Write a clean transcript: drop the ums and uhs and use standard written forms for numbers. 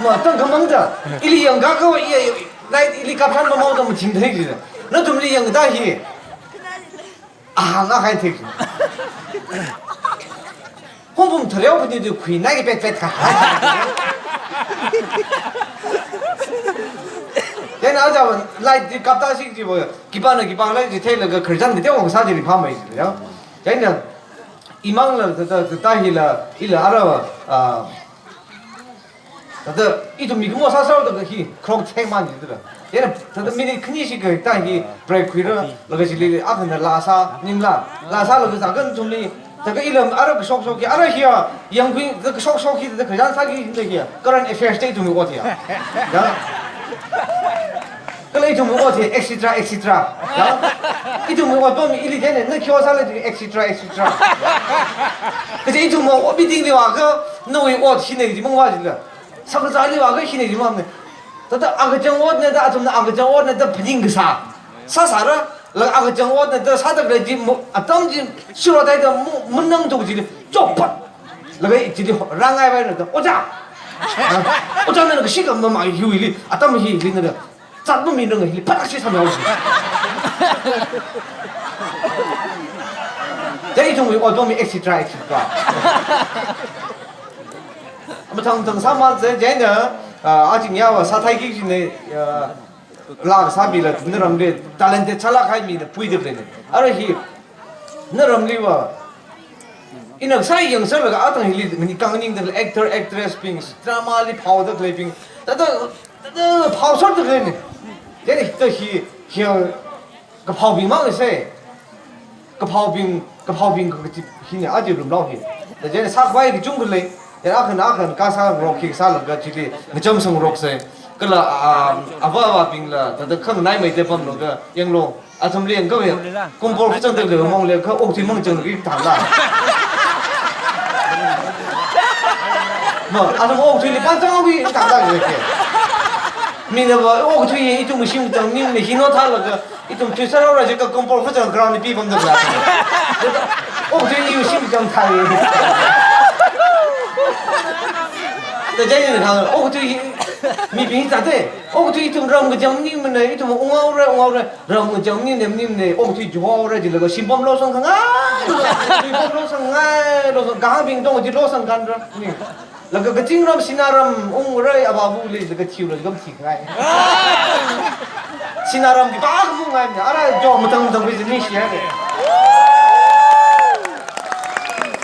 뭐 어떤 금방자 일이 영가고 이 나이 일이 값한 거 먹어도 뭐 진행이지 너 좀 리 영다히 아나 할 테기 홍범 들여보니도 귀나게 빽빽가 얘는 아자면 라이트 값다시지 뭐야 기반을 라이트 테일러가 걸장데 대왕 사진이 파면 있어요 얘는 이망을 다히라 일을 알아 다들 이좀 미국 사서도 그 그런 책만 있더라 얘는 다들 미리 큰이시 그 다히 브레이크를 러가지리 앞에 라사 님라 라사로 그 작은 좀리 다그 이름 알아 그 속속이 알아 히야 영빈 그 속속이 그냥 사기 힘들게 그런 에페스트 좀 어디야 야 그래 좀 어디 엑스트라 야 이좀 뭐 좀 일이 되네 너 키워살래 엑스트라 그래서 이좀 뭐 미팅이 와서 너의 옷 신내지 뭔가지라 사그자리 와가 신내지 뭐 다들 아그정 옷내다 좀 아그정 옷내다 분인그사 사사라 아그정 옷내다 사다그지 뭐 아tom지 싫어다이다 문능 도지 쪽pat lagi jadi rangai bae 오자 오자는 그 시간 뭐 많이 휴일이 아tom 휴일이 짠도 미는 거 휴일 파닥시 사면 오지 제이 좀 어tom이 엑스트라 아무튼 사만세 제는 아직 야와 사타이기 전에 라 사비라 너람데 탤런트 찰라카이미는 부이드브레네 아르히 너람리와 이는 사이 영설가 아떤 힐리 미니 강닝들 액터 액트레스 핑스 드라마리 파우더 클리핑 다다 파우서도 그러네 얘네 또히 그 파우빙만 있어 그 파우빙 그 히네 아주 좀 나오히 얘네 사과이 중글래 아큰 가사 록히 살가 지리 점성 록세 그라 아바바 빙라 다다 큰 나이메 대범로가 영로 아tom리 영거에 콤볼 후정들 그 몽래 그 옥지 몽정이 달라 뭐 아tom 옥지 반장하고 달라 이렇게 미네 뭐 옥지 이좀 심정 님네 히노탈가 이좀 최선으로 제가 콤볼 후정 그라운드 비범들 라 옥지 이 심정 타이 대제는 강 옥지 미빙 자대 옥지 좀 럼 정님네 좀 옹아오래 럼 정님네 옥지 좋아오래 지르고 심범 로선 강아 심범 로선 아 로선 강빙 동지 로선 간다แล้วก็จิ้งรำสินารำองค์เรย์อาบาบูลีแล้วก็ทิวเลยก็ทิ้งไงสินารำที่บ้าก็มุ่งไงเนี่ยอะไรจอมตั้งไปจะนี่เสียเลย